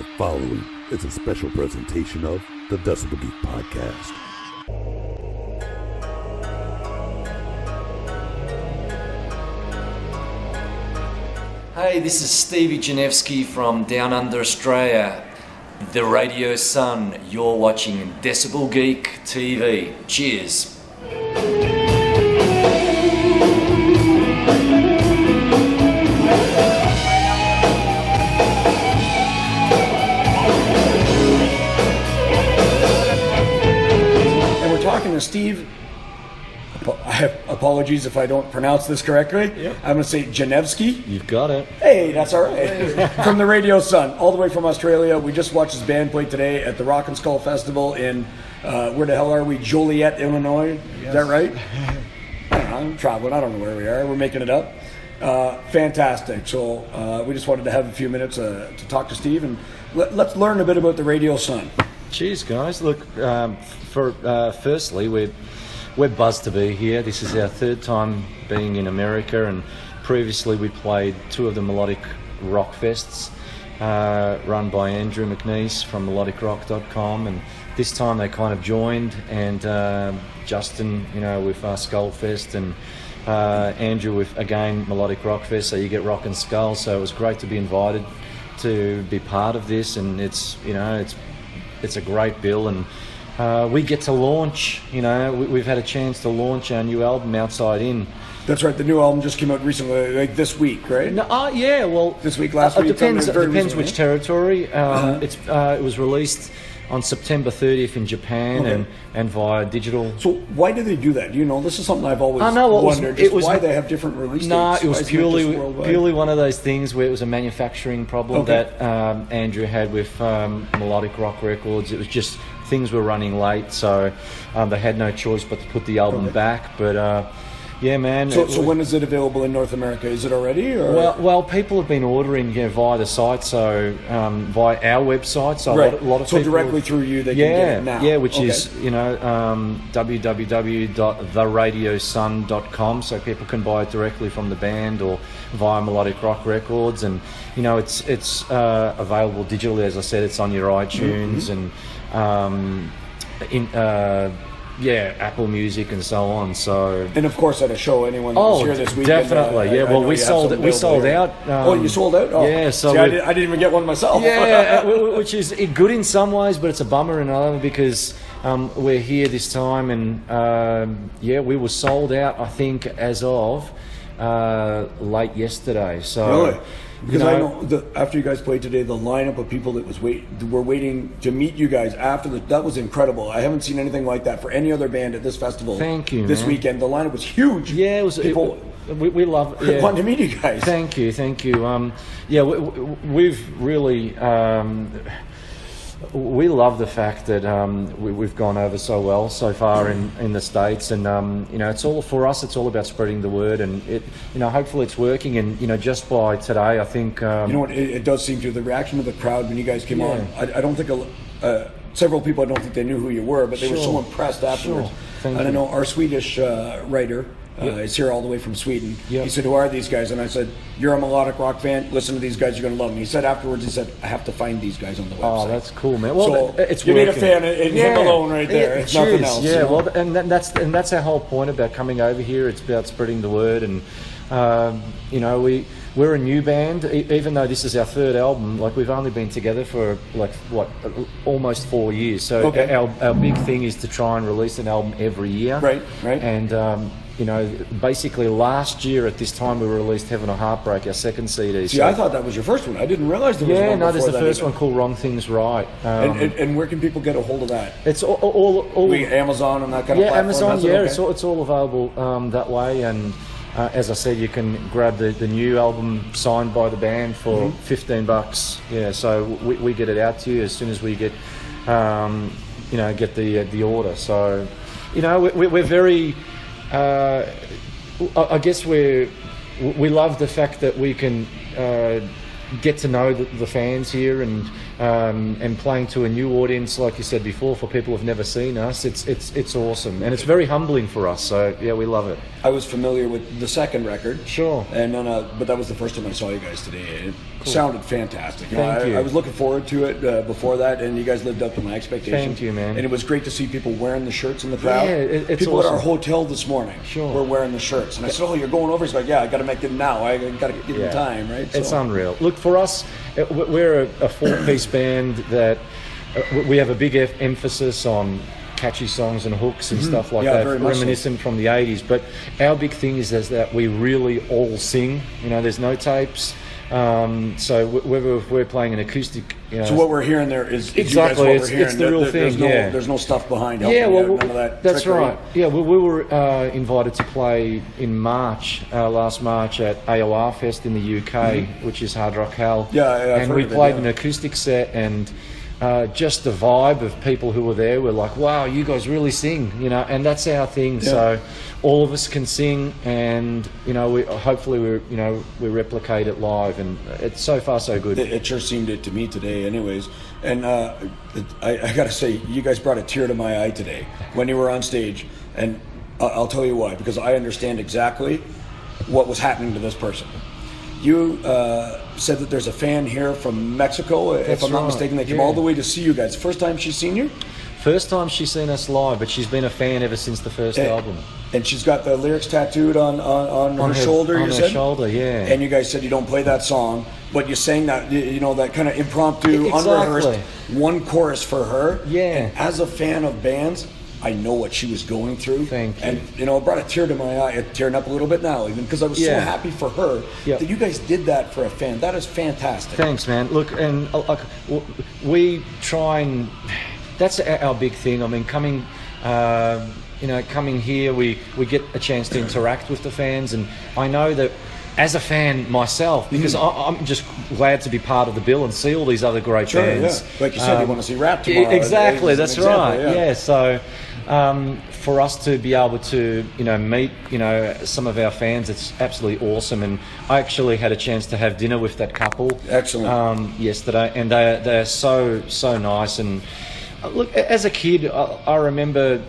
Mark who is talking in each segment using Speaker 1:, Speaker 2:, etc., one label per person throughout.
Speaker 1: The following is a special presentation of the Decibel Geek Podcast.
Speaker 2: Hey, this is Stevie Janevski from Down Under Australia, the Radio Sun. You're watching Decibel Geek TV. Cheers.
Speaker 3: Talking to Steve. I have apologies if I don't pronounce this correctly.
Speaker 2: Yep.
Speaker 3: I'm going to say Janevski.
Speaker 2: You've got it.
Speaker 3: Hey, that's all right. From the Radio Sun, all the way from Australia. We just watched his band play today at the Rock and Skull Festival in, where the hell are we? Joliet, Illinois. Yes. Is that right? I'm traveling. I don't know where we are. We're making it up. Fantastic. So we just wanted to have a few minutes to talk to Steve and let's learn a bit about the Radio Sun.
Speaker 4: Cheers, guys. Look, firstly, we're buzzed to be here. This is our third time being in America, and previously we played two of the Melodic Rock Fests run by Andrew McNeese from melodicrock.com, and this time they kind of joined, and Justin, with Skullfest, and Andrew with, again, Melodic Rock Fest, so you get rock and skull. So it was great to be invited to be part of this, and it's a great bill, and we get to launch. We've had a chance to launch our new album, Outside In.
Speaker 3: That's right. The new album just came out recently, like this week, right?
Speaker 4: No, yeah. Well,
Speaker 3: this week, last week.
Speaker 4: It depends which territory. It was released on September 30th in Japan, and via digital.
Speaker 3: So why do they do that? Do you know? This is something I've always wondered. It was why they have different release dates.
Speaker 4: No, it was purely one of those things where it was a manufacturing problem that Andrew had with Melodic Rock Records. It was just things were running late, so they had no choice but to put the album back. But yeah, man.
Speaker 3: So when is it available in North America? Is it already? Or?
Speaker 4: Well, people have been ordering via the site, so via our website. So a lot of people
Speaker 3: directly through you, they can get it now.
Speaker 4: Yeah, which is www.theradiosun.com, so people can buy it directly from the band or via Melodic Rock Records, and it's available digitally. As I said, it's on your iTunes and Apple Music and so on. So,
Speaker 3: and of course at a show, anyone that was here this weekend.
Speaker 4: Definitely, Well, we sold out.
Speaker 3: You sold out? Oh.
Speaker 4: Yeah. So
Speaker 3: I didn't even get one myself.
Speaker 4: Yeah, which is good in some ways, but it's a bummer in other because we're here this time, and we were sold out. I think as of late yesterday. So.
Speaker 3: Really? Because I know after you guys played today, the lineup of people that were waiting to meet you guys after that was incredible. I haven't seen anything like that for any other band at this festival.
Speaker 4: Thank you.
Speaker 3: This weekend, the lineup was huge.
Speaker 4: Yeah, it was.
Speaker 3: People
Speaker 4: we love. Yeah.
Speaker 3: wanted to meet you guys.
Speaker 4: Thank you. We've really. We love the fact that we've gone over so well so far in the States, and it's all for us. It's all about spreading the word, and hopefully it's working. And just by today, I think
Speaker 3: it does seem to. The reaction of the crowd when you guys came on. I don't think several people. I don't think they knew who you were, but they were so impressed afterwards.
Speaker 4: Sure.
Speaker 3: I know our Swedish writer. He's here all the way from Sweden. He said, "Who are these guys?" And I said, "You're a melodic rock fan. Listen to these guys. You're going to love them." He said afterwards, "I have to find these guys on the website."
Speaker 4: Oh, that's cool, man. Well, it's
Speaker 3: you
Speaker 4: working.
Speaker 3: Need a fan in him alone right there. It's nothing else.
Speaker 4: Yeah, well, and that's our whole point about coming over here. It's about spreading the word, and we're a new band. Even though this is our third album, we've only been together for almost 4 years. So our big thing is to try and release an album every year.
Speaker 3: Right.
Speaker 4: And basically last year at this time we released Heaven or Heartbreak, our second CD.
Speaker 3: See, I thought that was your first one. I didn't realize there was one before.
Speaker 4: There's the first one called Wrong Things Right.
Speaker 3: And where can people get a hold of that?
Speaker 4: It's all
Speaker 3: Amazon and that kind of platform?
Speaker 4: Amazon, it's all available that way, and as I said, you can grab the new album signed by the band for $15. Yeah, so we get it out to you as soon as we get the order. So we're very I guess we love the fact that we can get to know the fans here and playing to a new audience, like you said before, for people who've never seen us. It's awesome, and it's very humbling for us. So yeah, we love it.
Speaker 3: I was familiar with the second record,
Speaker 4: sure,
Speaker 3: and then but that was the first time I saw you guys today. It sounded fantastic.
Speaker 4: Thank you.
Speaker 3: I was looking forward to it before that, and you guys lived up to my expectations.
Speaker 4: Thank you, man.
Speaker 3: And it was great to see people wearing the shirts in the crowd.
Speaker 4: Yeah, it's
Speaker 3: people
Speaker 4: awesome.
Speaker 3: at our hotel this morning were wearing the shirts, and I said, "Oh, you're going over?" He's like, "Yeah, I got to make it now. I got to get in time, right?"
Speaker 4: It's unreal. Look, for us, we're a four-piece band that we have a big emphasis on catchy songs and hooks and stuff like that, reminiscent from the 80s. But our big thing is that we really all sing. There's no tapes. So whether we're playing an acoustic,
Speaker 3: so what we're hearing there is
Speaker 4: exactly
Speaker 3: you guys what we're
Speaker 4: it's the real thing.
Speaker 3: There's no stuff behind.
Speaker 4: Yeah, well,
Speaker 3: none of that
Speaker 4: that's
Speaker 3: trickery.
Speaker 4: right. Yeah, we were invited to play in March, last March at AOR Fest in the UK, which is Hard Rock Hell. And we played an acoustic set, and just the vibe of people who were there were like, "Wow, you guys really sing," and that's our thing. Yeah. So all of us can sing, and hopefully we replicate it live, and it's so far so good.
Speaker 3: It sure seemed it to me today, anyways. And I got to say, you guys brought a tear to my eye today when you were on stage, and I'll tell you why, because I understand exactly what was happening to this person. You said that there's a fan here from Mexico, if I'm not mistaken, that came all the way to see you guys. First time she's seen you?
Speaker 4: First time she's seen us live, but she's been a fan ever since the first album.
Speaker 3: And she's got the lyrics tattooed on her shoulder, you said?
Speaker 4: On her shoulder, yeah.
Speaker 3: And you guys said you don't play that song, but you sang that, that kind of impromptu, unrehearsed one chorus for her.
Speaker 4: Yeah.
Speaker 3: And as a fan of bands, I know what she was going through.
Speaker 4: Thank you.
Speaker 3: And, it brought a tear to my eye. It's tearing up a little bit now, even, because I was so happy for her that you guys did that for a fan. That is fantastic.
Speaker 4: Thanks, man. Look, and we try and... That's our big thing. I mean, coming here, we get a chance to interact with the fans, and I know that as a fan myself, because I'm just glad to be part of the bill and see all these other great bands.
Speaker 3: Yeah. Like you said, you want to see Rap tomorrow.
Speaker 4: Exactly, that's right. Yeah, so for us to be able to meet some of our fans, it's absolutely awesome. And I actually had a chance to have dinner with that couple.
Speaker 3: Excellent.
Speaker 4: Yesterday, and they're so nice. And look, as a kid, I remember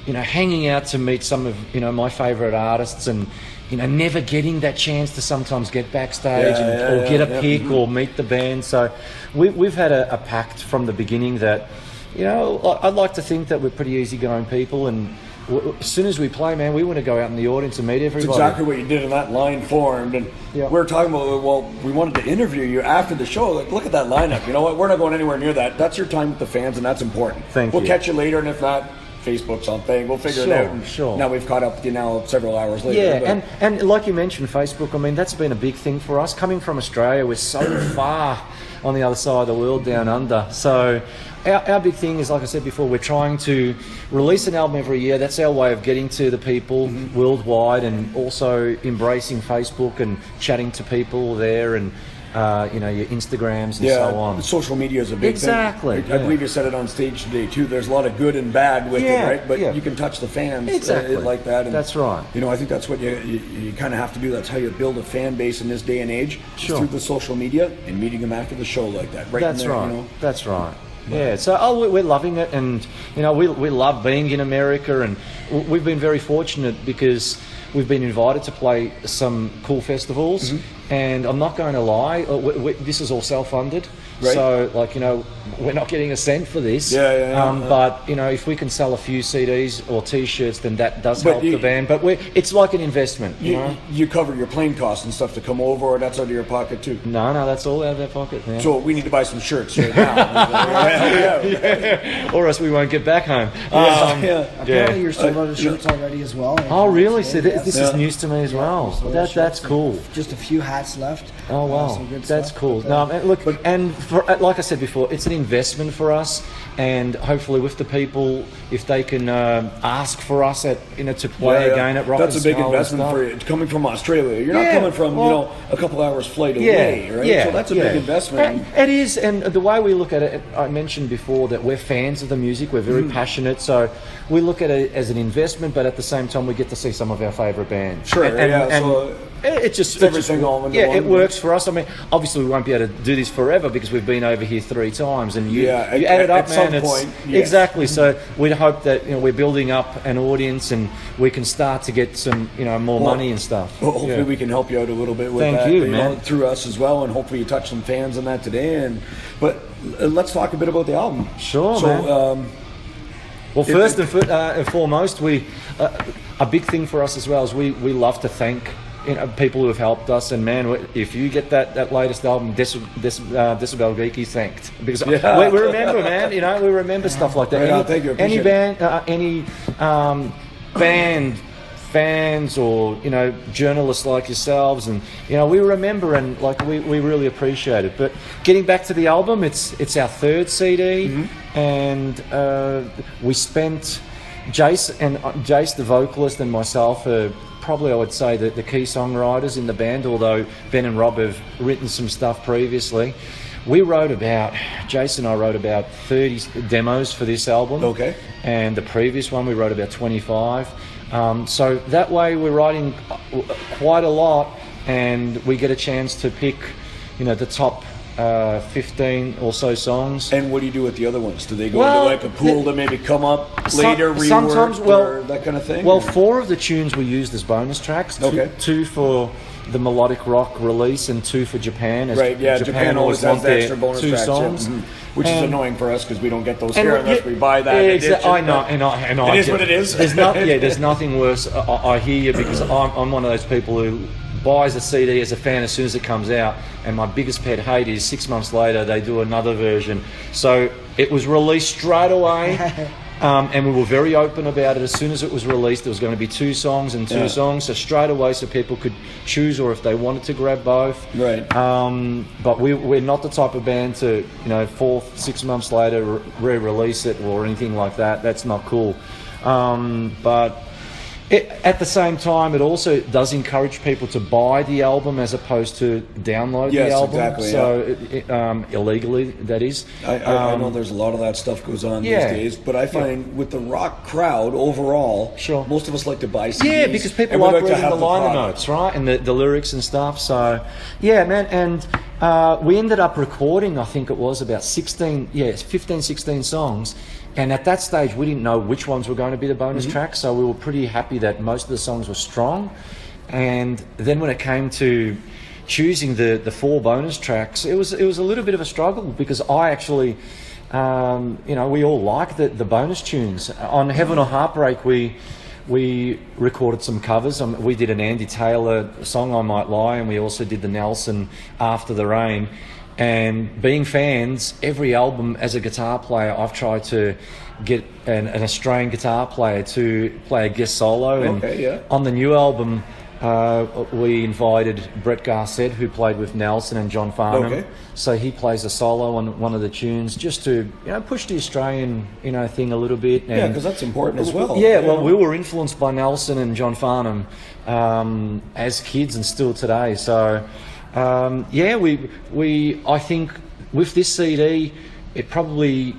Speaker 4: hanging out to meet some of my favourite artists, and never getting that chance to sometimes get backstage or get a pick or meet the band. So we've had a pact from the beginning that I'd like to think that we're pretty easygoing people, and as soon as we play, man, we want to go out in the audience and meet everybody.
Speaker 3: That's exactly what you did in that line formed. And we were talking about, well, we wanted to interview you after the show. Like, look at that lineup. You know what? We're not going anywhere near that. That's your time with the fans, and that's important. We'll catch you later, and if not, Facebook's on thing. We'll figure it out. And now we've caught up with you now several hours later.
Speaker 4: Yeah, and like you mentioned, Facebook, I mean, that's been a big thing for us. Coming from Australia, we're so far on the other side of the world, down under. So our big thing is, like I said before, we're trying to release an album every year. That's our way of getting to the people worldwide, and also embracing Facebook and chatting to people there, and your Instagrams and so on.
Speaker 3: Social media is a big thing. I believe you said it on stage today too. There's a lot of good and bad with it, right? But you can touch the fans like that. And,
Speaker 4: that's right.
Speaker 3: I think that's what you kind of have to do. That's how you build a fan base in this day and age. Through the social media and meeting them after the show like that.
Speaker 4: That's right. That's right. Yeah, so we're loving it, and we love being in America, and we've been very fortunate because we've been invited to play some cool festivals, and I'm not going to lie, this is all self-funded, so we're not getting a cent for this. But if we can sell a few CDs or T-shirts, then that does help the band. But it's like an investment.
Speaker 3: You cover your plane costs and stuff to come over, or that's out of your pocket too?
Speaker 4: No, that's all out of their pocket. Yeah.
Speaker 3: So we need to buy some shirts right now.
Speaker 4: Or else we won't get back home.
Speaker 5: Apparently you're sold out of shirts already as well.
Speaker 4: Oh, really? So this is news to me as well. So that's cool.
Speaker 5: Just a few hats left.
Speaker 4: Oh, wow. That's cool. No, look, and like I said before, it's an investment for us, and hopefully with the people, if they can ask for us to play again at Rock
Speaker 3: That's a big investment for you. Coming from Australia, you're not coming from a couple hours flight away, right?
Speaker 4: Yeah,
Speaker 3: so that's a big investment.
Speaker 4: It is, and the way we look at it, I mentioned before that we're fans of the music. We're very passionate, so we look at it as an investment, but at the same time, we get to see some of our favourite bands.
Speaker 3: Sure,
Speaker 4: It just
Speaker 3: everything all into one.
Speaker 4: it works for us. I mean, obviously we won't be able to do this forever because we've been over here 3 times, and you add it up, man.
Speaker 3: Some point, yes.
Speaker 4: Exactly. So we hope that we're building up an audience and we can start to get some more money and stuff.
Speaker 3: Well, hopefully we can help you out a little bit with that.
Speaker 4: Thank you, man.
Speaker 3: Through us as well, and hopefully you touch some fans on that today. But let's talk a bit about the album.
Speaker 4: Sure, man. Well, first and foremost, a big thing for us as well is we love to thank people who have helped us. And man, if you get that latest album, Decibel Geek is thanked, because we remember, man. We remember stuff like that.
Speaker 3: Right,
Speaker 4: any band, any band fans or journalists like yourselves, and we remember, and we really appreciate it. But getting back to the album, it's our 3rd CD, and we spent Jace the vocalist and myself are probably, I would say, the key songwriters in the band, although Ben and Rob have written some stuff previously. Jace and I wrote about 30 demos for this album.
Speaker 3: Okay. And
Speaker 4: the previous one we wrote about 25. So that way we're writing quite a lot, and we get a chance to pick, the top 15 or so songs.
Speaker 3: And what do you do with the other ones? Do they go into a pool to maybe come up later, reworked, or that kind of thing?
Speaker 4: Well, 4 of the tunes we used as bonus tracks. Two for the Melodic Rock release and 2 for Japan.
Speaker 3: Japan always has the extra bonus
Speaker 4: 2
Speaker 3: tracks,
Speaker 4: songs.
Speaker 3: Which is annoying for us because we don't get those here unless we buy that edition.
Speaker 4: I know,
Speaker 3: it is what it is.
Speaker 4: There's nothing worse. I hear you, because I'm one of those people who buys a CD as a fan as soon as it comes out, and my biggest pet hate is 6 months later they do another version. So it was released straight away, and we were very open about it. As soon as it was released, there was going to be 2 songs and 2 songs, so straight away, so people could choose, or if they wanted to grab both.
Speaker 3: Right.
Speaker 4: But we're not the type of band to 4-6 months later re-release it or anything like that. That's not cool. But at the same time, it also does encourage people to buy the album as opposed to download the album.
Speaker 3: Exactly.
Speaker 4: So illegally, that is.
Speaker 3: I know there's a lot of that stuff goes on these days, but I find with the rock crowd overall, most of us like to buy CDs.
Speaker 4: Yeah, because people like reading the liner notes, right, and the lyrics and stuff. So, yeah, man, and we ended up recording, I think it was about 15, 16 songs. And at that stage, we didn't know which ones were going to be the bonus tracks, so we were pretty happy that most of the songs were strong. And then when it came to choosing the 4 bonus tracks, it was a little bit of a struggle, because I actually, we all like the bonus tunes. On Heaven or Heartbreak, we recorded some covers. We did an Andy Taylor song, I Might Lie, and we also did the Nelson After the Rain. And being fans, every album as a guitar player, I've tried to get an Australian guitar player to play a guest solo. And on the new album, we invited Brett Garcett, who played with Nelson and John Farnham. So he plays a solo on one of the tunes, just to push the Australian thing a little bit. And
Speaker 3: because that's important as well.
Speaker 4: Well, we were influenced by Nelson and John Farnham as kids and still today. So. I think with this CD, it probably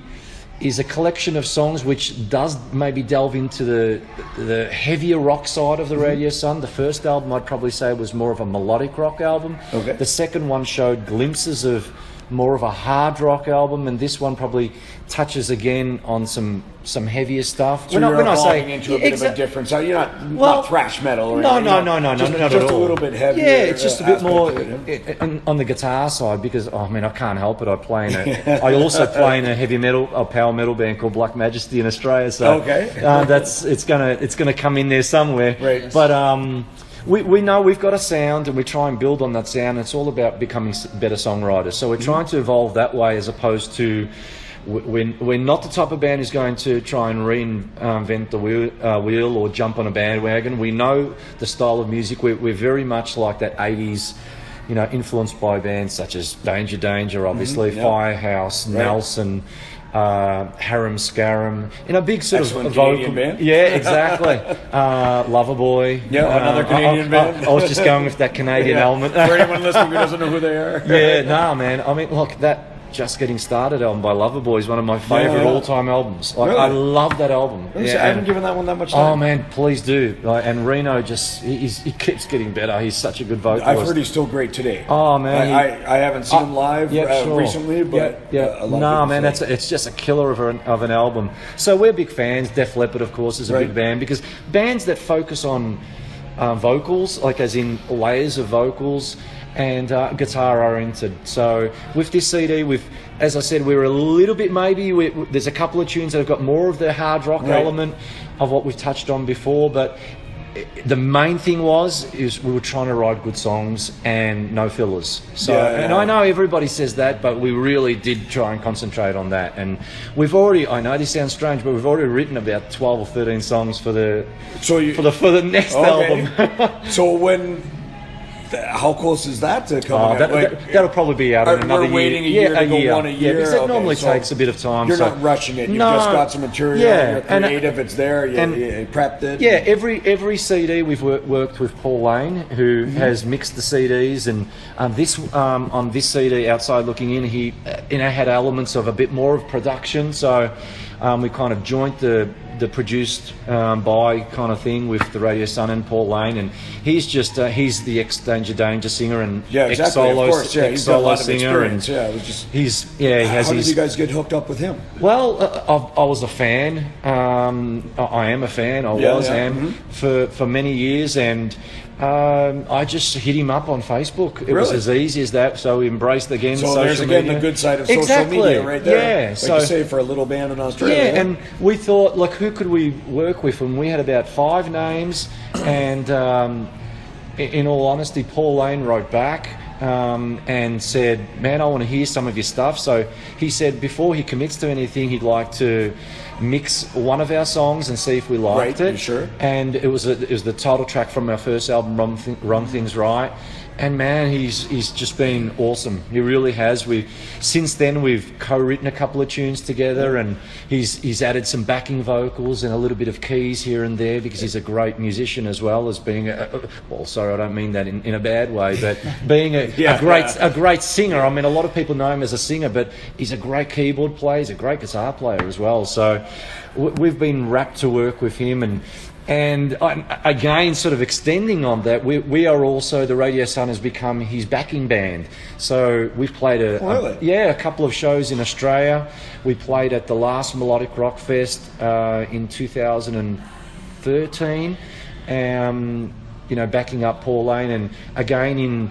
Speaker 4: is a collection of songs which does maybe delve into the heavier rock side of the Radio Sun. The first album, I'd probably say, was more of a melodic rock album. The second one showed glimpses of more of a hard rock album, and this one probably touches again on some heavier stuff.
Speaker 3: So you're evolving into a bit of a difference. So you're not thrash metal or anything.
Speaker 4: No,
Speaker 3: just a little bit heavier.
Speaker 4: Yeah, it's just a bit more on the guitar side, because I can't help it. I also play in a heavy metal, a power metal band called Black Majesty in Australia. So it's gonna come in there somewhere.
Speaker 3: Right.
Speaker 4: But we know we've got a sound, and we try and build on that sound. It's all about becoming better songwriters. So we're trying to evolve that way, as opposed to we're not the type of band who's going to try and reinvent the wheel or jump on a bandwagon. We know the style of music. We're very much like that 80s, influenced by bands such as Danger Danger, obviously, Firehouse, Nelson, Harum Scarum, big sort
Speaker 3: Excellent
Speaker 4: of vocal
Speaker 3: Canadian band.
Speaker 4: Yeah, exactly. Loverboy.
Speaker 3: Yeah, another Canadian band.
Speaker 4: I was just going with that Canadian element.
Speaker 3: For anyone listening who doesn't know who they are.
Speaker 4: Man. Look, Just Getting Started album by Loverboy is one of my favourite all-time albums. Like,
Speaker 3: Really?
Speaker 4: I love that album.
Speaker 3: I haven't given that one that much time.
Speaker 4: Oh man, please do. Like, and Reno he keeps getting better. He's such a good vocalist.
Speaker 3: I've heard he's still great today.
Speaker 4: Oh man,
Speaker 3: I haven't seen him live recently, but a lot of people say.
Speaker 4: it's just a killer of an album. So we're big fans. Def Leppard, of course, is a big band, because bands that focus on vocals, like as in layers of vocals and guitar oriented. So with this CD, as I said, we're a little bit there's a couple of tunes that have got more of the hard rock element of what we've touched on before, but the main thing is we were trying to write good songs and no fillers. So, and I know everybody says that, but we really did try and concentrate on that. And I know this sounds strange, but we've already written about 12 or 13 songs for the next album.
Speaker 3: So how close is that to coming out?
Speaker 4: That'll probably be out in another year.
Speaker 3: We're waiting a year to go one a year.
Speaker 4: Because it normally takes a bit of time.
Speaker 3: You're not rushing it. You've just got some material. You're creative. It's there. You prepped it.
Speaker 4: Yeah, every CD we've worked with Paul Laine, who has mixed the CDs, and on this CD, Outside Looking In, he had elements of a bit more of production. So we kind of joint the produced by kind of thing with the Radio Sun and Paul Laine, and he's the ex-Danger singer and ex-solo singer, and he has.
Speaker 3: How did you guys get hooked up with him?
Speaker 4: Well, I was a fan. I am a fan. I am for many years, and I just hit him up on Facebook. It was as easy as that. So we embraced again.
Speaker 3: So there's again the good side of social media right there.
Speaker 4: Yeah,
Speaker 3: like you say, for a little band in Australia.
Speaker 4: Yeah, and we thought, like, who could we work with? And we had about 5 names. And in all honesty, Paul Laine wrote back and said, "Man, I want to hear some of your stuff." So he said before he commits to anything, he'd like to mix one of our songs and see if we liked it.
Speaker 3: Sure.
Speaker 4: And it was the title track from our first album, Wrong Things Right. And man, he's just been awesome. He really has. Since then we've co-written a couple of tunes together, and he's added some backing vocals and a little bit of keys here and there, because he's a great musician as well as being sorry, I don't mean that in a bad way, but being a great singer. I mean, a lot of people know him as a singer, but he's a great keyboard player. He's a great guitar player as well. So we've been rapt to work with him, and again, sort of extending on that, we are also, the Radio Sun has become his backing band. So we've played a couple of shows in Australia. We played at the last Melodic Rock Fest in 2013, backing up Paul Laine. And again in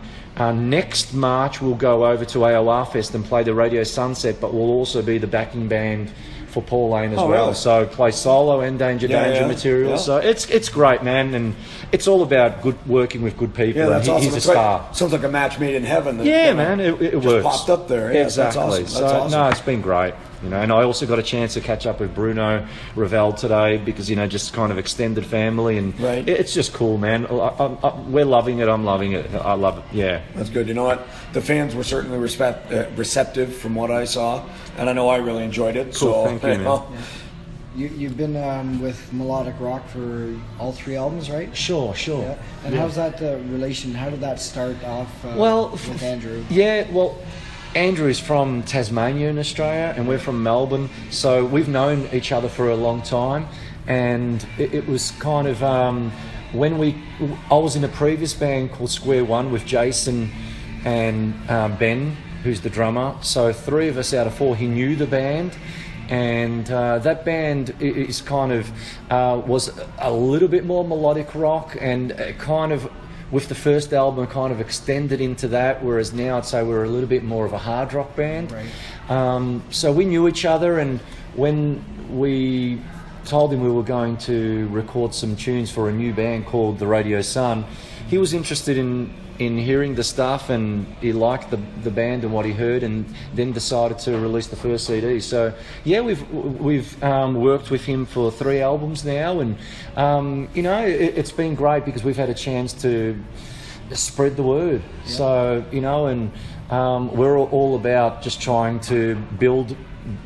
Speaker 4: next March we'll go over to AOR Fest and play the Radio Sunset, but we'll also be the backing band for Paul Laine as well. Really? So play solo and Danger material. Yeah. So it's great, man, and it's all about working with good people.
Speaker 3: Yeah, that's awesome.
Speaker 4: He's a star.
Speaker 3: Sounds like a match made in heaven.
Speaker 4: Man, it
Speaker 3: just
Speaker 4: works.
Speaker 3: Popped up there. Yeah,
Speaker 4: exactly.
Speaker 3: That's awesome.
Speaker 4: No, it's been great. And I also got a chance to catch up with Bruno Ravel today, because just kind of extended family, and it's just cool, man. We're loving it. I'm loving it. I love it. Yeah,
Speaker 3: that's good. You know what? The fans were certainly receptive from what I saw, and I know I really enjoyed it.
Speaker 4: Cool,
Speaker 3: so
Speaker 4: thank you, man.
Speaker 5: You've been with Melodic Rock for all 3 albums, right?
Speaker 4: Sure.
Speaker 5: Yeah. And how's that relation? How did that start off with Andrew?
Speaker 4: Yeah, well, Andrew is from Tasmania in Australia, and we're from Melbourne, so we've known each other for a long time. And it was kind of I was in a previous band called Square One with Jason and Ben, who's the drummer. So 3 of us out of 4, he knew the band. And that band is kind of was a little bit more melodic rock, and kind of with the first album kind of extended into that, whereas now I'd say we're a little bit more of a hard rock band.
Speaker 5: Right.
Speaker 4: So we knew each other, and when we told him we were going to record some tunes for a new band called the Radio Sun, he was interested in hearing the stuff, and he liked the band and what he heard, and then decided to release the first CD. So yeah, we've worked with him for 3 albums now, and it's been great because we've had a chance to spread the word. Yeah. So and we're all about just trying to build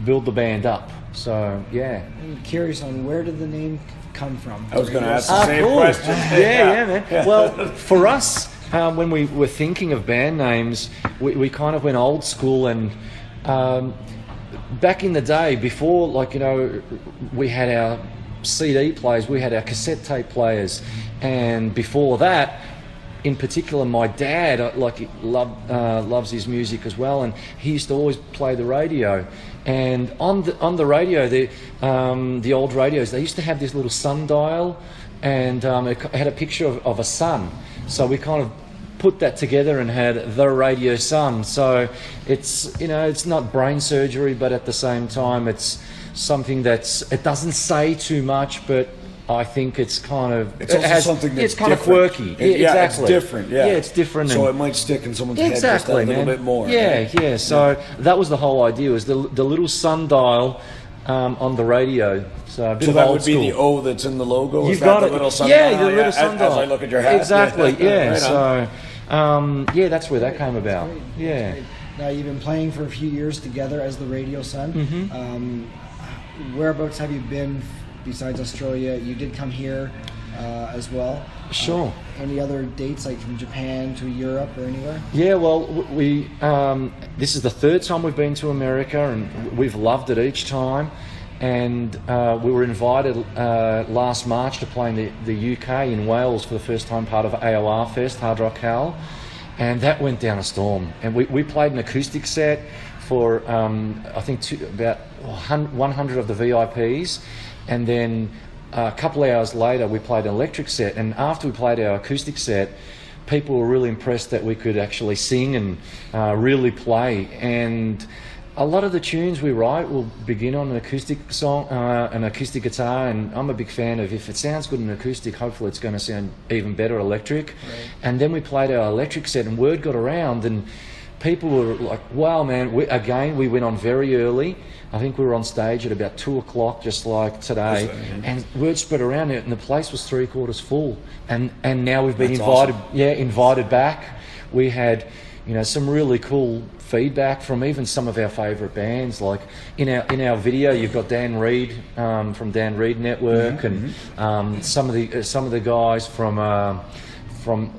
Speaker 4: the band up. So yeah.
Speaker 5: I'm curious on where did the name come from?
Speaker 3: I was going to ask the same question.
Speaker 4: Yeah, man. Well, for us, when we were thinking of band names, we kind of went old school, and back in the day, before, like, you know, we had our CD players, we had our cassette tape players, and before that, in particular, my dad, loves his music as well, and he used to always play the radio. And on the radio, the old radios, they used to have this little sundial, and it had a picture of a sun. So we kind of put that together and had the radio sun. So it's, you know, it's not brain surgery, but at the same time, it's something it doesn't say too much, but I think it's kind of...
Speaker 3: It's also something that's
Speaker 4: it's kind of quirky.
Speaker 3: Exactly. It's different, yeah.
Speaker 4: Yeah, it's different.
Speaker 3: So it might stick in someone's head just a little bit more.
Speaker 4: Yeah, yeah. So that was the whole idea, was the little sundial on the radio. So a bit of
Speaker 3: that
Speaker 4: old
Speaker 3: would be
Speaker 4: school.
Speaker 3: the O that's in the logo?
Speaker 4: You've
Speaker 3: Is that
Speaker 4: got
Speaker 3: the
Speaker 4: it.
Speaker 3: little sundial?
Speaker 4: Yeah, the little sundial.
Speaker 3: As I look at your hat.
Speaker 4: Exactly, yeah.
Speaker 3: Right
Speaker 4: So, yeah, that's where that came about. Yeah.
Speaker 5: Now, you've been playing for a few years together as the Radio Son. Whereabouts have you been besides Australia? You did come here as well.
Speaker 4: Sure.
Speaker 5: Any other dates, like from Japan to Europe or anywhere?
Speaker 4: Yeah, well, we this is the third time we've been to America, and we've loved it each time. And we were invited last March to play in the UK in Wales for the first time, part of AOR Fest, Hard Rock Hell, and that went down a storm. And we played an acoustic set for I think about 100 of the VIPs, and then a couple of hours later we played an electric set. And after we played our acoustic set, people were really impressed that we could actually sing and really play. And a lot of the tunes we write will begin on an acoustic song, an acoustic guitar, and I'm a big fan of, if it sounds good in acoustic, hopefully it's going to sound even better electric. Right. And then we played our electric set, and word got around, and people were like, wow, man. We went on very early. I think we were on stage at about 2 o'clock, just like today, and word spread around it, and the place was 3/4 full. And now we've been invited back. We had, you know, some really cool feedback from even some of our favourite bands. Like in our video, you've got Dan Reed from Dan Reed Network, and some of the guys from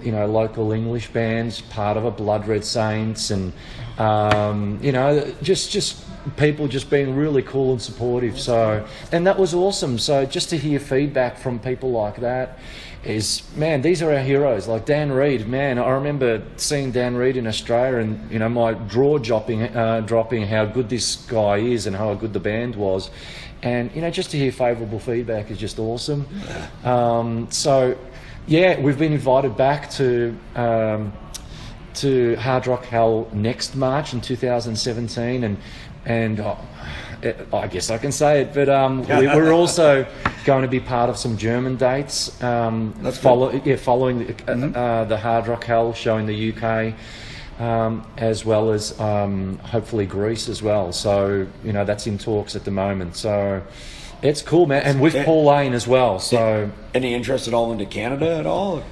Speaker 4: you know, local English bands, part of a Blood Red Saints, and you know, just people just being really cool and supportive. So, and that was awesome. So just to hear feedback from people like that is, man, these are our heroes. Like Dan Reed, man, I remember seeing Dan Reed in Australia, and, you know, my jaw dropping how good this guy is and how good the band was. And, you know, just to hear favourable feedback is just awesome. So, yeah, we've been invited back to Hard Rock Hell next March in 2017, and I guess I can say it, but we're also going to be part of some German dates. Following the Hard Rock Hell show in the UK, as well as hopefully Greece as well. So, you know, that's in talks at the moment. So it's cool, man. And with Paul Laine as well. So,
Speaker 3: any interest at all into Canada at all?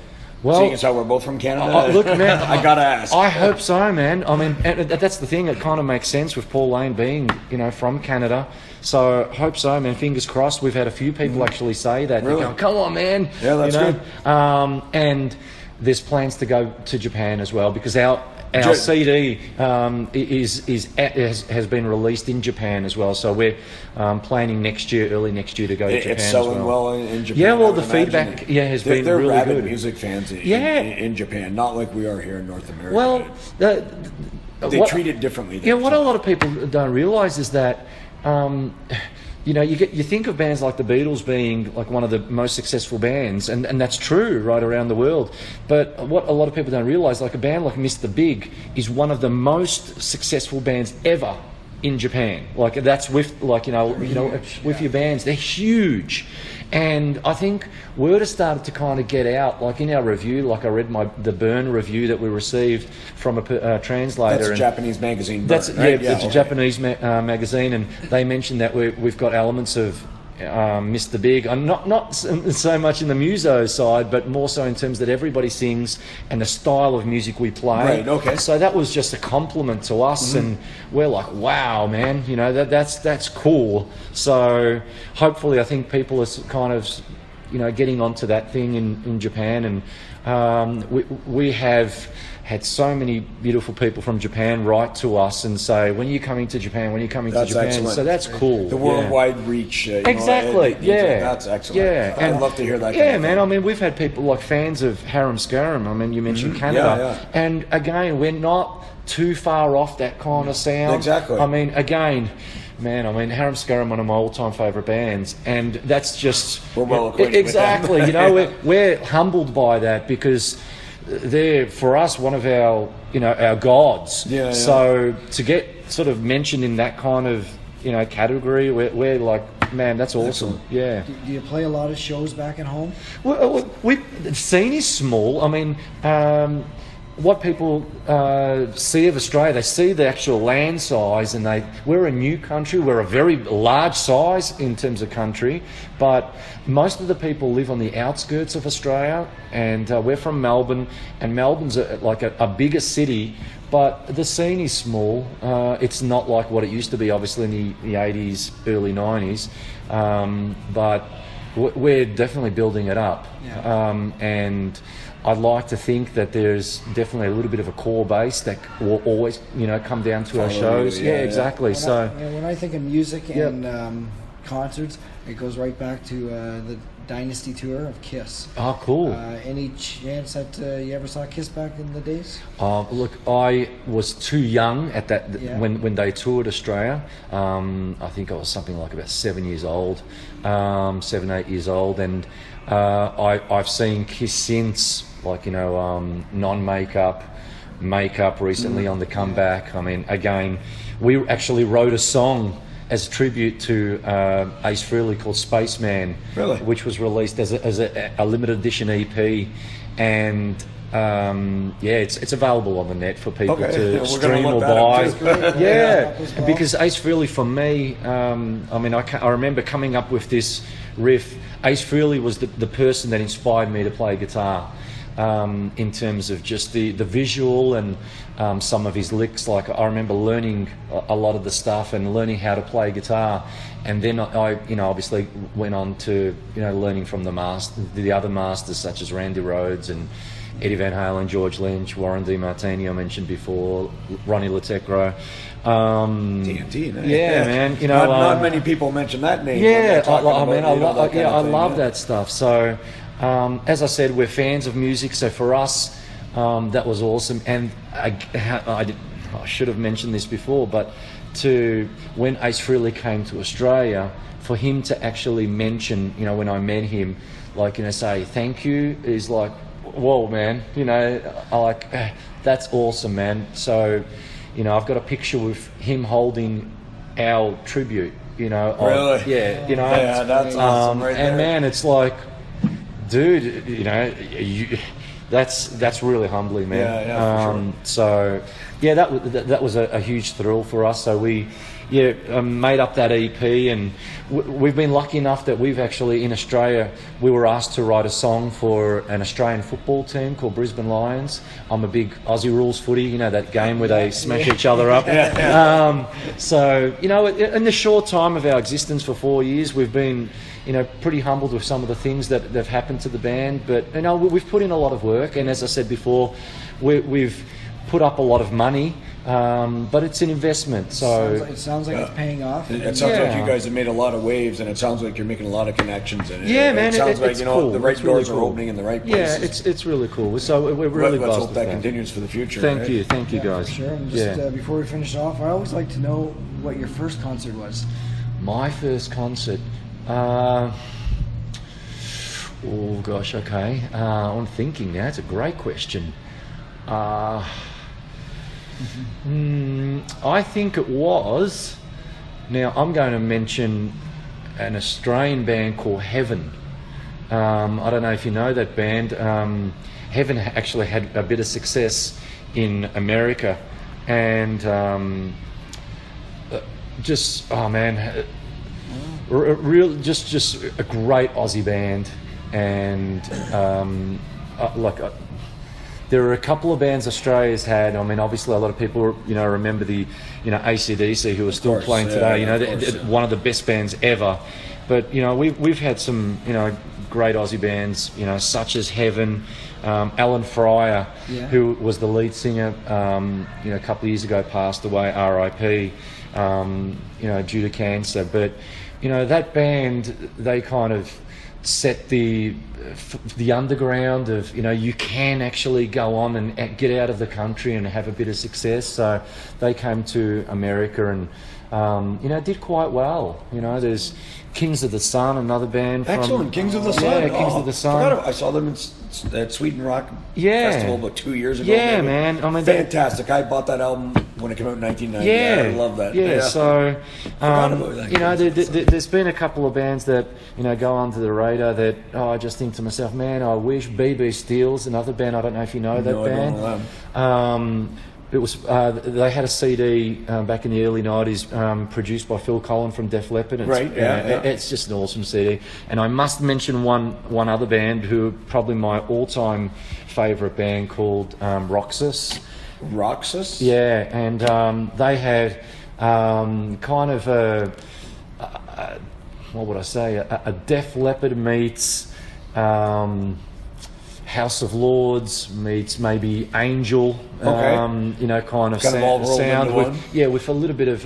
Speaker 4: Well,
Speaker 3: seeing as how we're both from Canada,
Speaker 4: look, man,
Speaker 3: I gotta ask.
Speaker 4: I hope so, man. I mean, and that's the thing. It kind of makes sense with Paul Laine being, you know, from Canada. So hope so, man. Fingers crossed. We've had a few people actually say that.
Speaker 3: Really?
Speaker 4: They're going, come on, man.
Speaker 3: Yeah, that's good.
Speaker 4: And there's plans to go to Japan as well, because our CD has been released in Japan as well. So we're planning early next year to go to Japan
Speaker 3: It's selling
Speaker 4: as well.
Speaker 3: in Japan.
Speaker 4: Yeah, well, the feedback has been
Speaker 3: they're
Speaker 4: really
Speaker 3: rabid
Speaker 4: good.
Speaker 3: music fans in Japan, not like we are here in North America.
Speaker 4: Well,
Speaker 3: they treat it differently.
Speaker 4: Yeah, what a lot of people don't realise is that, you know, you think of bands like the Beatles being like one of the most successful bands, and that's true right around the world. But what a lot of people don't realise, like a band like Mr. Big is one of the most successful bands ever in Japan. Like that's with, like, you know, with your bands, they're huge. And I think word has started to kind of get out, like in our review, like I read the Burn review that we received from a translator.
Speaker 3: That's a Japanese magazine.
Speaker 4: That's
Speaker 3: Burn, right?
Speaker 4: It's a Japanese magazine, and they mentioned that we've got elements of Mr. Big, not so much in the muso side, but more so in terms that everybody sings and the style of music we play.
Speaker 3: Right. Okay.
Speaker 4: So that was just a compliment to us, and we're like, wow, man, you know, that's cool. So hopefully, I think people are kind of, getting onto that thing in Japan, and we have had so many beautiful people from Japan write to us and say, when are you coming to Japan? When are you coming to Japan?
Speaker 3: Excellent.
Speaker 4: So that's cool.
Speaker 3: The worldwide reach.
Speaker 4: Exactly.
Speaker 3: That's excellent.
Speaker 4: Yeah.
Speaker 3: I'd love to hear that.
Speaker 4: Yeah, man. I mean, we've had people like fans of Harum Scarum. I mean, you mentioned Canada.
Speaker 3: Yeah.
Speaker 4: And again, we're not too far off that kind of sound.
Speaker 3: Exactly.
Speaker 4: I mean, again, man, Harum Scarum, one of my all-time favourite bands, and that's just...
Speaker 3: We're well acquainted
Speaker 4: exactly,
Speaker 3: with them.
Speaker 4: we're humbled by that because they're, for us, one of our, our gods.
Speaker 3: Yeah.
Speaker 4: So to get sort of mentioned in that kind of, category, we're like, man, that's awesome.
Speaker 3: Excellent.
Speaker 4: Yeah.
Speaker 5: Do you play a lot of shows back at home?
Speaker 4: Well, the scene is small. I mean, what people see of Australia, they see the actual land size, and we're a new country. We're a very large size in terms of country, but most of the people live on the outskirts of Australia, and we're from Melbourne, and Melbourne's like a bigger city, but the scene is small. It's not like what it used to be, obviously, in the 80s, early 90s, but we're definitely building it up.
Speaker 5: Yeah.
Speaker 4: And I'd like to think that there's definitely a little bit of a core base that will always, come down to our shows. Yeah, exactly.
Speaker 5: When I think of music and concerts, it goes right back to the Dynasty tour of KISS.
Speaker 4: Oh, cool.
Speaker 5: Any chance that you ever saw KISS back in the days?
Speaker 4: Look, I was too young at that when they toured Australia. I think I was something like about 7 years old, 7, 8 years old, and I've seen KISS since, like, non-makeup, makeup recently on the comeback. I mean, again, we actually wrote a song as a tribute to Ace Frehley called Spaceman,
Speaker 3: really?
Speaker 4: Which was released as a limited edition EP, and it's available on the net for people to stream or buy. Because Ace Frehley, for me, I remember coming up with this riff. Ace Frehley was the person that inspired me to play guitar. In terms of just the visual and some of his licks. Like, I remember learning a lot of the stuff and learning how to play guitar, and then I obviously went on to learning from the other masters such as Randy Rhoads and Eddie Van Halen, George Lynch, Warren DeMartini I mentioned before, Ronnie Letecro.
Speaker 3: D&D,
Speaker 4: man.
Speaker 3: Not many people mention that name.
Speaker 4: I love that stuff. So. As I said, we're fans of music, so for us, that was awesome. And I should have mentioned this before, but when Ace Frehley came to Australia, for him to actually mention, when I met him, say thank you, is like, whoa, man, that's awesome, man. So, I've got a picture with him holding our tribute,
Speaker 3: Really?
Speaker 4: That's
Speaker 3: awesome right there.
Speaker 4: And man, it's like, dude, that's really humbling, man.
Speaker 3: For sure.
Speaker 4: So, that was a huge thrill for us. So we, made up that EP, and we've been lucky enough that we've actually, in Australia, we were asked to write a song for an Australian football team called Brisbane Lions. I'm a big Aussie rules footy, that game where they smash each other up. So, in the short time of our existence for 4 years, we've been pretty humbled with some of the things that have happened to the band, but we've put in a lot of work, and as I said before, we've put up a lot of money, but it's an investment. So
Speaker 5: it sounds like it's paying off.
Speaker 3: It sounds like you guys have made a lot of waves, and it sounds like you're making a lot of connections. And
Speaker 4: it
Speaker 3: sounds like
Speaker 4: it's cool.
Speaker 3: The right
Speaker 4: it's
Speaker 3: doors
Speaker 4: really
Speaker 3: are
Speaker 4: cool.
Speaker 3: opening in the right places.
Speaker 4: Yeah, it's really cool. So we're really
Speaker 3: Let's
Speaker 4: buzzed
Speaker 3: hope
Speaker 4: with
Speaker 3: that continues for the future.
Speaker 4: Thank you, guys.
Speaker 5: For sure. And just before we finish off, I always like to know what your first concert was.
Speaker 4: My first concert. Oh gosh, okay. I'm thinking now. It's a great question. I think it was. Now I'm going to mention an Australian band called Heaven. I don't know if you know that band. Heaven actually had a bit of success in America, and just a great Aussie band, and there are a couple of bands Australia's had. I mean, obviously a lot of people remember the AC/DC, who are still playing today. One of the best bands ever. But we've had some great Aussie bands, you know, such as Heaven, Alan Fryer, who was the lead singer, you know, a couple of years ago passed away, R.I.P., you know, due to cancer. But, you know, that band, they kind of set the underground of, you know, you can actually go on and get out of the country and have a bit of success. So they came to America and, you know, did quite well. You know, there's Kings of the Sun, another band.
Speaker 3: Excellent, Kings of the Sun.
Speaker 4: Yeah, Kings of the Sun.
Speaker 3: I saw them at Sweden Rock
Speaker 4: Yeah.
Speaker 3: Festival about 2 years ago.
Speaker 4: Yeah,
Speaker 3: maybe.
Speaker 4: man. I mean,
Speaker 3: fantastic. I bought that album when it came out in 1990.
Speaker 4: Yeah,
Speaker 3: I love that.
Speaker 4: Yeah, so
Speaker 3: about that.
Speaker 4: you know, there's been a couple of bands that, you know, go under the radar that I just think to myself, man, I wish. BB Steel's another band. I don't know if you know that band.
Speaker 3: I don't know them.
Speaker 4: It was they had a CD back in the early '90s produced by Phil Collen from Def Leppard. It's just an awesome CD. And I must mention one other band who are probably my all-time favourite band called Roxas.
Speaker 3: Roxas?
Speaker 4: Yeah, and they had kind of what would I say? A Def Leppard meets House of Lords meets maybe Angel, you know, kind of sound with a little bit of,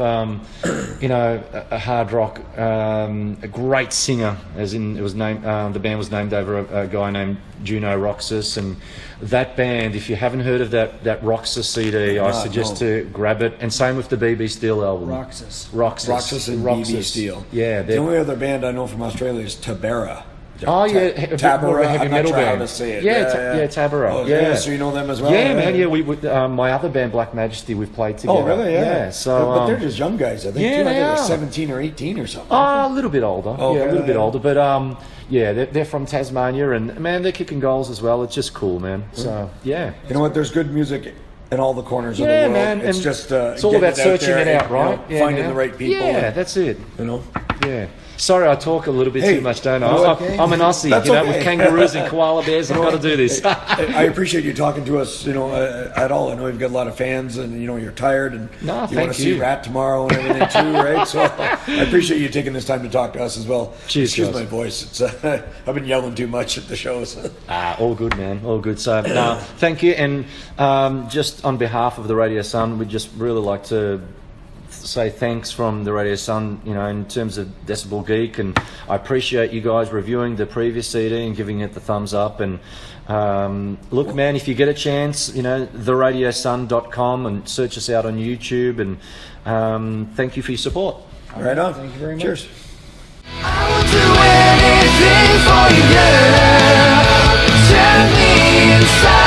Speaker 4: you know, a hard rock. A great singer, as in it was named. The band was named over a guy named Juno Roxas, and that band. If you haven't heard of that Roxas CD, I suggest to grab it. And same with the BB Steele album.
Speaker 5: Roxas
Speaker 3: and BB Steele.
Speaker 4: Yeah,
Speaker 3: the only other band I know from Australia is Tabera.
Speaker 4: Oh yeah,
Speaker 3: Tabera.
Speaker 4: heavy metal band.
Speaker 3: How to say it.
Speaker 4: Yeah, Tabera.
Speaker 3: Oh, yeah, so you know them as well.
Speaker 4: Yeah, man. Yeah, we my other band, Black Majesty, we've played together.
Speaker 3: Oh, really? Yeah.
Speaker 4: So,
Speaker 3: but they're just young guys, I think.
Speaker 4: Yeah,
Speaker 3: too.
Speaker 4: they are.
Speaker 3: 17 or 18 or something.
Speaker 4: Oh, a little bit older.
Speaker 3: Oh,
Speaker 4: yeah, a little bit
Speaker 3: yeah.
Speaker 4: older. But yeah, they're from Tasmania, and man, they're kicking goals as well. It's just cool, man. So yeah.
Speaker 3: You know what? There's good music in all the corners of the
Speaker 4: Yeah,
Speaker 3: world.
Speaker 4: man.
Speaker 3: It's
Speaker 4: and
Speaker 3: just
Speaker 4: it's all about searching it out, right?
Speaker 3: You know, finding the right people.
Speaker 4: Yeah, that's it.
Speaker 3: You know.
Speaker 4: Yeah. Sorry, I talk a little bit too much, don't I?
Speaker 3: Okay.
Speaker 4: I'm an Aussie,
Speaker 3: That's
Speaker 4: you know,
Speaker 3: okay.
Speaker 4: with kangaroos and koala bears. I've got to do this.
Speaker 3: I appreciate you talking to us, you know, at all. I know you've got a lot of fans, and you know you're tired, and you want to see Rat tomorrow and everything too, right? So I appreciate you taking this time to talk to us as well.
Speaker 4: Cheers,
Speaker 3: Excuse
Speaker 4: guys.
Speaker 3: my voice; it's I've been yelling too much at the shows.
Speaker 4: All good, man. All good. So, no, thank you. And just on behalf of the Radio Sun, we'd just really like to say thanks from the Radio Sun, you know, in terms of Decibel Geek, and I appreciate you guys reviewing the previous CD and giving it the thumbs up. And look, man, if you get a chance, you know, theradiosun.com, and search us out on YouTube. And thank you for your support.
Speaker 3: Right on.
Speaker 5: Thank you very much.
Speaker 3: Cheers.
Speaker 6: I will do anything for you, girl. Turn me inside.